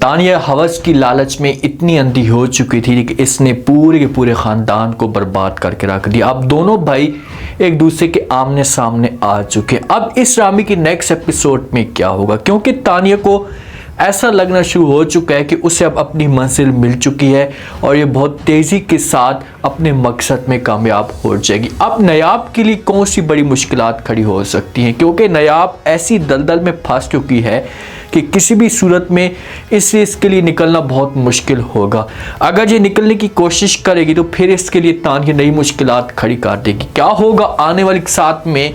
तानिया हवस की लालच में इतनी अंधी हो चुकी थी कि इसने पूरे के पूरे ख़ानदान को बर्बाद करके रख दिया। अब दोनों भाई एक दूसरे के आमने सामने आ चुके। अब इस ड्रामे की नेक्स्ट एपिसोड में क्या होगा, क्योंकि तानिया को ऐसा लगना शुरू हो चुका है कि उसे अब अपनी मंजिल मिल चुकी है और ये बहुत तेज़ी के साथ अपने मकसद में कामयाब हो जाएगी। अब नायाब के लिए कौन सी बड़ी मुश्किलात खड़ी हो सकती हैं, क्योंकि नायाब ऐसी दलदल में फंस चुकी है कि किसी भी सूरत में इसके लिए निकलना बहुत मुश्किल होगा। अगर ये निकलने की कोशिश करेगी तो फिर इसके लिए तानिया नई मुश्किलात खड़ी कर देगी। क्या होगा आने वाले साथ में,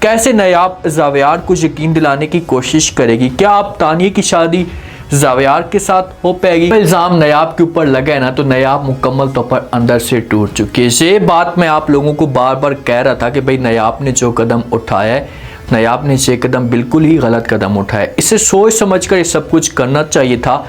कैसे नायाब ज़ावियार को यकीन दिलाने की कोशिश करेगी, क्या अब तानिया की शादी ज़ावियार के साथ हो पाएगी। इल्ज़ाम नायाब के ऊपर लगा है ना, तो नायाब मुकम्मल तौर पर अंदर से टूट चुकी है। ये बात मैं आप लोगों को बार बार कह रहा था कि भाई नायाब ने जो कदम उठाया है, नायाब ने ये कदम बिल्कुल ही गलत कदम उठाया। इसे सोच समझ कर ये सब कुछ करना चाहिए था।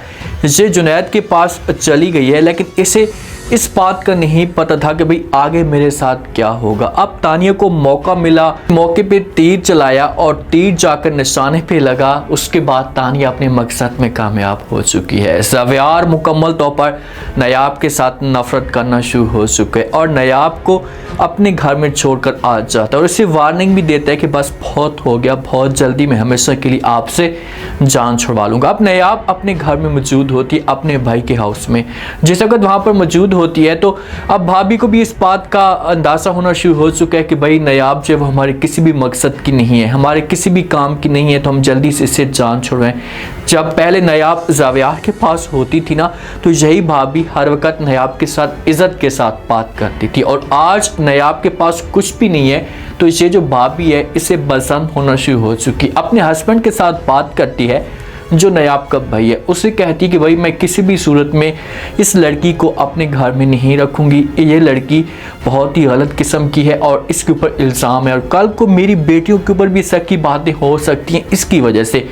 ये जुनैद के पास चली गई है, लेकिन इसे इस बात का नहीं पता था कि भाई आगे मेरे साथ क्या होगा। अब तानिया को मौका मिला, मौके पे तीर चलाया और तीर जाकर निशाने पे लगा। उसके बाद तानिया अपने मकसद में कामयाब हो चुकी है। ज़ावियार मुकम्मल तौर पर नायाब के साथ नफरत करना शुरू हो चुके हैं और नायाब को अपने घर में छोड़कर आ जाता है और इसे वार्निंग भी देता है कि बस बहुत हो गया, बहुत जल्दी मैं हमेशा के लिए आपसे जान छुड़वा लूँगा। अब नायाब अपने घर में मौजूद होती है, अपने भाई के हाउस में। जिस वक्त वहाँ पर मौजूद होती है तो अब भाभी को भी इस बात का अंदाज़ा होना शुरू हो चुका है कि भाई नायाब जो है हमारे किसी भी मकसद की नहीं है, हमारे किसी भी काम की नहीं है, तो हम जल्दी से इससे जान छुड़वाएं। जब पहले नायाब ज़ावियार के पास होती थी ना, तो यही भाभी हर वक्त नायाब के साथ इज़्ज़त के साथ बात करती थी और आज नायाब के पास कुछ भी नहीं है, तो ये जो भाभी है इसे पसंद होना शुरू हो चुकी। अपने हस्बैंड के साथ बात करती है जो नायाब का भाई है, उसे कहती कि भाई मैं किसी भी सूरत में इस लड़की को अपने घर में नहीं रखूँगी, ये लड़की बहुत ही गलत किस्म की है और इसके ऊपर इल्ज़ाम है और कल को मेरी बेटियों के ऊपर भी शक की बातें हो सकती हैं इसकी वजह से।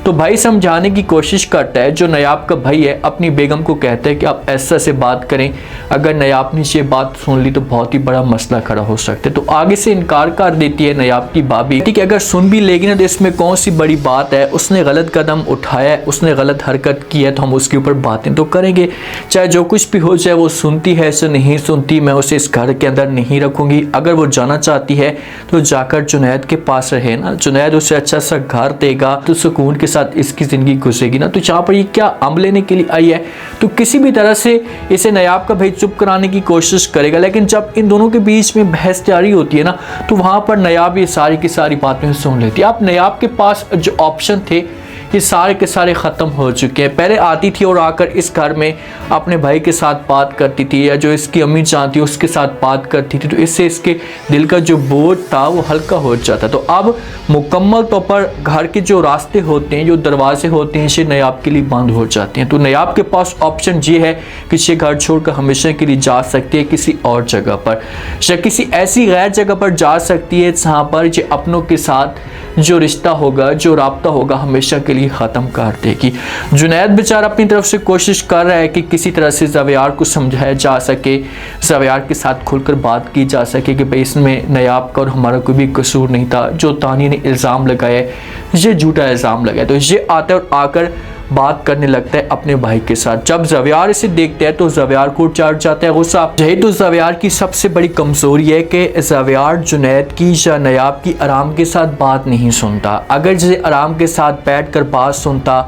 तो भाई समझाने की कोशिश करता है। जो नायाब का भाई है अपनी बेगम को कहता है कि आप ऐसा से बात करें, अगर नायाब ने ये बात सुन ली तो बहुत ही बड़ा मसला खड़ा हो सकता है। तो आगे से इनकार कर देती है नायाब की भाभी कि अगर सुन भी लेगी ना तो इसमें कौन सी बड़ी बात है, उसने गलत कदम उठाया, उसने गलत हरकत की है तो हम उसके ऊपर बातें तो करेंगे, चाहे जो कुछ भी हो जाए। वो सुनती है से नहीं सुनती, मैं उसे इस घर के अंदर नहीं रखूंगी। अगर वो जाना चाहती है तो जाकर जुनैद के पास रहे ना, जुनैद उसे अच्छा सा घर देगा तो सुकून के साथ इसकी ज़िंदगी गुजरेगी ना। तो जहाँ पर ये क्या अम लेने के लिए आई है, तो किसी भी तरह से इसे नायाब का भाई चुप कराने की कोशिश करेगा। लेकिन जब इन दोनों के बीच में बहस जारी होती है ना, तो वहाँ पर नायाब ये सारी की सारी बातें सुन लेती है। अब नायाब के पास जो ऑप्शन थे ये सारे के सारे ख़त्म हो चुके हैं। पहले आती थी और आकर इस घर में अपने भाई के साथ बात करती थी, या जो इसकी अम्मी चाहती उसके साथ बात करती थी, तो इससे इसके दिल का जो बोझ था वो हल्का हो जाता। तो अब मुकम्मल तौर पर घर के जो रास्ते होते हैं, जो दरवाजे होते हैं, ये नायाब के लिए बंद हो जाते हैं। तो नायाब के पास ऑप्शन ये है कि ये घर छोड़कर हमेशा के लिए जा सकती है किसी और जगह पर, या किसी ऐसी गैर जगह पर जा सकती है जहाँ पर ये अपनों के साथ जो रिश्ता होगा, जो राब्ता होगा, हमेशा के लिए ख़त्म कर देगी। जुनैद बेचारा अपनी तरफ से कोशिश कर रहा है कि किसी तरह से ज़ावियार को समझाया जा सके, ज़ावियार के साथ खुलकर बात की जा सके कि भाई इसमें नायाब का और हमारा कोई भी कसूर नहीं था। जो तानिया ने इल्ज़ाम लगाया है, ये झूठा इल्ज़ाम लगाया, तो ये आता है और आकर बात करने लगता है अपने भाई के साथ। जब ज़ावियार इसे देखते हैं तो ज़ावियार को चढ़ जाता है गुस्सा। यही तो ज़ावियार की सबसे बड़ी कमज़ोरी है कि ज़ावियार जुनैद की या नायाब की आराम के साथ बात नहीं सुनता। अगर जैसे आराम के साथ बैठकर बात सुनता,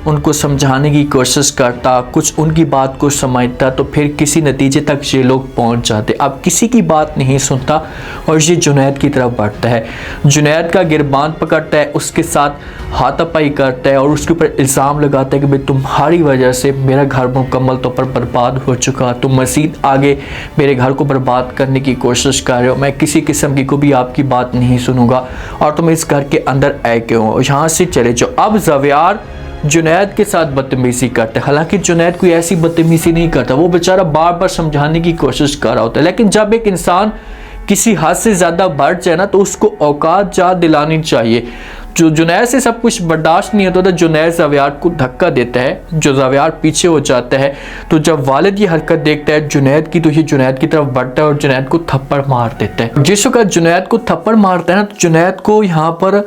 उनको समझाने की कोशिश करता, कुछ उनकी बात को समझता, तो फिर किसी नतीजे तक ये लोग पहुंच जाते। अब किसी की बात नहीं सुनता और ये जुनैद की तरफ बढ़ता है, जुनैद का गिरबान पकड़ता है, उसके साथ हाथापाई करता है और उसके ऊपर इल्ज़ाम लगाता है कि भाई तुम्हारी वजह से मेरा घर मुकम्मल तौर पर बर्बाद हो चुका, तुम मज़ीद आगे मेरे घर को बर्बाद करने की कोशिश कर रहे हो, मैं किसी किस्म की को भी आपकी बात नहीं सुनूंगा और तुम इस घर के अंदर आए क्यों हो, यहाँ से चले जाओ। अब ज़ावियार जुनैद के साथ बदतमीज़ी करता है, हालांकि जुनैद कोई ऐसी बदतमीज़ी नहीं करता, वो बेचारा बार बार समझाने की कोशिश कर रहा होता है। लेकिन जब एक इंसान किसी हद से ज़्यादा बढ़ जाए ना, तो उसको औकात याद दिलानी चाहिए। जो जुनैद से सब कुछ बर्दाश्त नहीं होता, तो जुनैद ज़ावियार को धक्का देता है, जो ज़ावियार पीछे हो जाता है। तो जब वालिद ये हरकत देखता है जुनैद की, तो ये जुनैद की तरफ बढ़ता है और जुनैद को थप्पड़ मार देता है। जिस वक्त जुनैद को थप्पड़ मारता है ना, तो जुनैद को यहाँ पर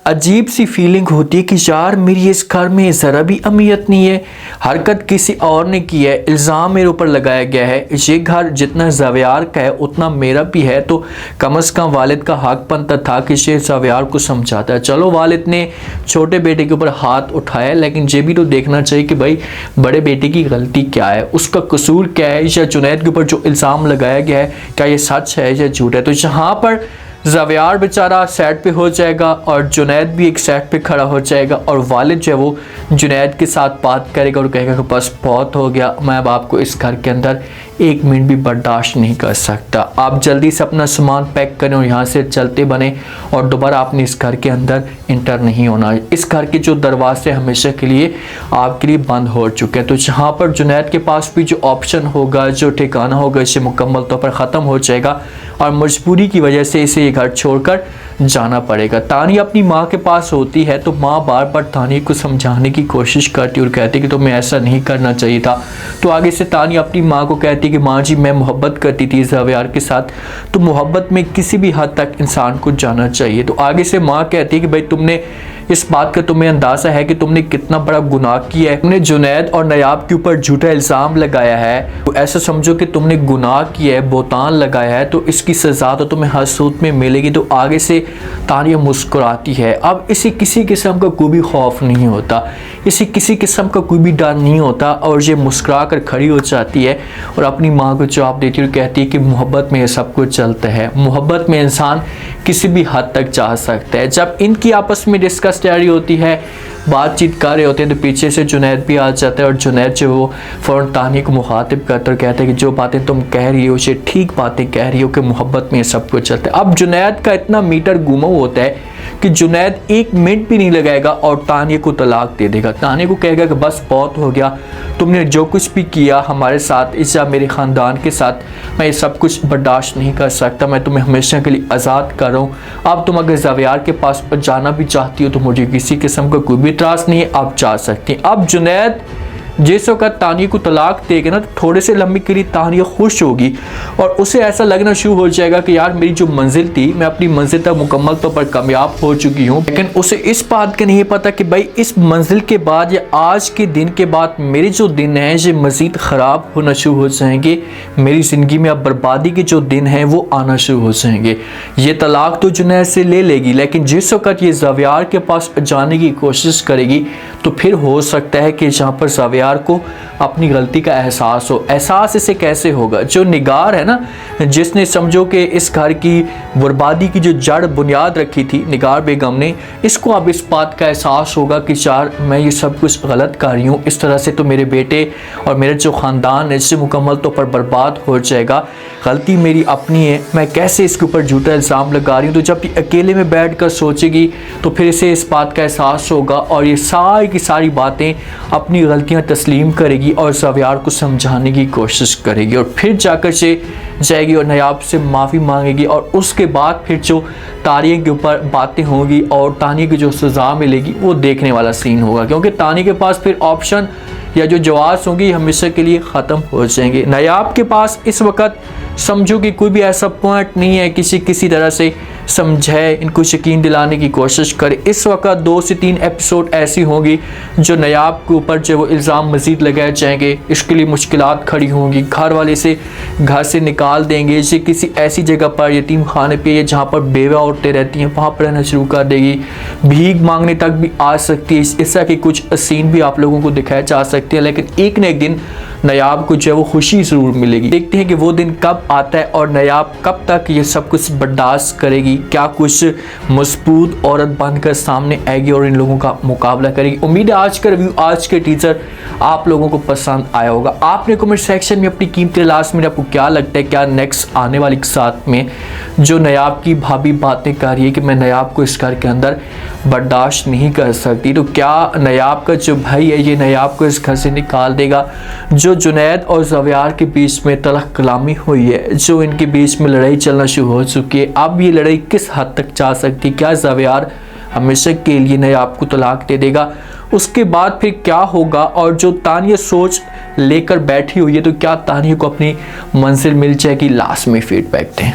अजीब सी फीलिंग होती है कि यार मेरी इस घर में ज़रा भी अहमियत नहीं है, हरकत किसी और ने की है, इल्ज़ाम मेरे ऊपर लगाया गया है, ये घर जितना ज़ावियार का है उतना मेरा भी है, तो कम अज़ कम वालिद का हक बनता था कि ये ज़ावियार को समझाता है। चलो वालिद ने छोटे बेटे के ऊपर हाथ उठाया, लेकिन ये भी तो देखना चाहिए कि भाई बड़े बेटे की गलती क्या है, उसका कसूर क्या है, या जुनैद के ऊपर जो इल्ज़ाम लगाया गया है क्या ये सच है या झूठ है। तो यहाँ पर ज़ावियार बेचारा साइड पे हो जाएगा और जुनैद भी एक साइड पे खड़ा हो जाएगा, और वालिद जो है वो जुनैद के साथ बात करेगा और कहेगा कि बस बहुत हो गया, मैं अब आपको इस घर के अंदर एक मिनट भी बर्दाश्त नहीं कर सकता, आप जल्दी से अपना सामान पैक करें और यहाँ से चलते बने, और दोबारा आपने इस घर के अंदर इंटर नहीं होना, इस घर के जो दरवाजे हमेशा के लिए आपके लिए बंद हो चुके हैं। तो यहाँ पर जुनैद के पास भी जो ऑप्शन होगा, जो ठिकाना होगा, इसे मुकम्मल तौर पर ख़त्म हो जाएगा और मजबूरी की वजह से इसे ये घर छोड़कर जाना पड़ेगा। तानिया अपनी माँ के पास होती है तो माँ बार बार तानिया को समझाने की कोशिश करती और कहती कि तुम्हें ऐसा नहीं करना चाहिए था। तो आगे से तानिया अपनी माँ को कहती कि माँ जी मैं मोहब्बत करती थी ज़ावियार के साथ, तो मोहब्बत में किसी भी हद तक इंसान को जाना चाहिए। तो आगे से माँ कहती है कि भाई तुमने इस बात का तुम्हें अंदाज़ा है कि तुमने कितना बड़ा गुनाह किया है, तुमने जुनैद और नयाब के ऊपर झूठा इल्ज़ाम लगाया है, तो ऐसा समझो कि तुमने गुनाह किया है, बोतान लगाया है, तो इसकी सज़ा तो तुम्हें हर सूरत में मिलेगी। तो आगे से तानिया मुस्कुराती है। अब इसे किसी किस्म का कोई भी खौफ नहीं होता, इसे किसी किस्म का कोई भी डर नहीं होता, और ये मुस्कुरा कर खड़ी हो जाती है और अपनी माँ को जवाब देती है और कहती है कि मोहब्बत में ये सब कुछ चलता है, मोहब्बत में इंसान किसी भी हद तक जा सकता है। जब इनकी आपस में डिस्कस तैयारी होती है, बातचीत कर रहे होते हैं, तो पीछे से जुनैद भी आ जाता है और जुनैद जो वो फ़ौरन तानिया को मुखातिब करता और कहते हैं कि जो बातें तुम कह रही हो ये ठीक बातें कह रही हो कि मोहब्बत में सब कुछ चलता है। अब जुनैद का इतना मीटर घूमा होता है कि जुनैद एक मिनट भी नहीं लगाएगा और तानिया को तलाक दे देगा। तानिया को कहेगा कि बस बहुत हो गया, तुमने जो कुछ भी किया हमारे साथ या मेरे ख़ानदान के साथ, मैं ये सब कुछ बर्दाश्त नहीं कर सकता, मैं तुम्हें हमेशा के लिए आज़ाद कर रहा हूँ। अब तुम अगर ज़ावियार के पास जाना भी चाहती हो तो मुझे किसी किस्म का कोई भी इतराज़ नहीं है, आप जा सकती हैं। अब जुनैद जिस वक्त तानिया को तलाक देगा ना, तो थोड़े से लम्बे के लिए तानिया खुश होगी और उसे ऐसा लगना शुरू हो जाएगा कि यार मेरी जो मंजिल थी, मैं अपनी मंजिल तक मुकम्मल तौर पर कामयाब हो चुकी हूँ। लेकिन उसे इस बात का नहीं पता कि भाई इस मंजिल के बाद या आज के दिन के बाद मेरे जो दिन हैं ये मज़ीद ख़राब होना शुरू हो जाएंगे, मेरी ज़िंदगी में अब बर्बादी के जो दिन हैं वो आना शुरू हो जाएंगे। ये तलाक तो जुनैद से ले लेगी, लेकिन जिस वक्त ये ज़ावियार के पास जाने की कोशिश करेगी तो फिर हो सकता है कि जहाँ पर ज़ावियार को अपनी गलती का एहसास हो। एहसास इसे कैसे होगा? जो निगार है ना, जिसने समझो कि इस घर की बर्बादी की जो जड़ बुनियाद रखी थी निगार बेगम ने, इसको अब इस बात का एहसास होगा कि यार मैं ये सब कुछ गलत कर रही हूँ, इस तरह से तो मेरे बेटे और मेरे जो ख़ानदान है इससे मुकम्मल तौर पर बर्बाद हो जाएगा, गलती मेरी अपनी है, मैं कैसे इसके ऊपर झूठा इल्ज़ाम लगा रही हूँ। तो जब ये अकेले में बैठ कर सोचेगी तो फिर इसे इस बात का एहसास होगा और ये सारी की सारी बातें अपनी गलतियाँ तस्लीम करेगी और ज़ावियार को समझाने की कोशिश करेगी और फिर जाकर से जाएगी और नयाब से माफ़ी मांगेगी। और उसके बाद फिर जो तानिया के ऊपर बातें होंगी और तानिया की जो सज़ा मिलेगी वो देखने वाला सीन होगा, क्योंकि तानिया के पास फिर ऑप्शन या जो जवाब होंगी हमेशा के लिए ख़त्म हो जाएंगे। नयाब के पास इस वक्त समझो कि कोई भी ऐसा पॉइंट नहीं है किसी तरह से समझाए, इनको यकीन दिलाने की कोशिश करे। इस वक्त 2 से 3 एपिसोड ऐसी होंगी जो नयाब के ऊपर जो वो इल्ज़ाम मज़ीद लगाए जाएंगे, इसके लिए मुश्किलात खड़ी होंगी, घर वाले से घर से निकाल देंगे, इसे किसी ऐसी जगह पर यतीम खाने पे या जहाँ पर बेवा औरतें रहती हैं वहाँ पर रहना शुरू कर देगी, भीख मांगने तक भी आ सकती है। इस तरह के कुछ सीन भी आप लोगों को दिखाए जा सकते हैं, लेकिन एक न एक दिन नयाब को जो है वो खुशी ज़रूर मिलेगी। देखते हैं कि वो दिन कब आता है और नयाब कब तक ये सब कुछ बर्दाश्त करेगी, क्या कुछ मजबूत औरत बनकर सामने आएगी और इन लोगों का मुकाबला करेगी। उम्मीद है आज का रिव्यू, आज के टीजर आप लोगों को पसंद आया होगा। आपने कमेंट सेक्शन में अपनी कीमती लास्ट में आपको क्या लगता है, क्या नेक्स्ट आने वाली के साथ में जो नयाब की भाभी बातें कर रही है कि मैं नयाब को इस घर के अंदर बर्दाश्त नहीं कर सकती, तो क्या नयाब का जो भाई है ये नयाब को इस घर से निकाल देगा? जो जुनैद और ज़ावियार के बीच में तलख कलामी हुई है, जो इनके बीच में लड़ाई चलना शुरू हो चुकी है, अब ये लड़ाई किस हद तक जा सकती है? क्या ज़ावियार हमेशा के लिए नयाब को तलाक दे देगा? उसके बाद फिर क्या होगा? और जो तानिया सोच लेकर बैठी हुई है, तो क्या तानिया को अपनी मंजिल मिल जाएगी? लास्ट में फीडबैक दें।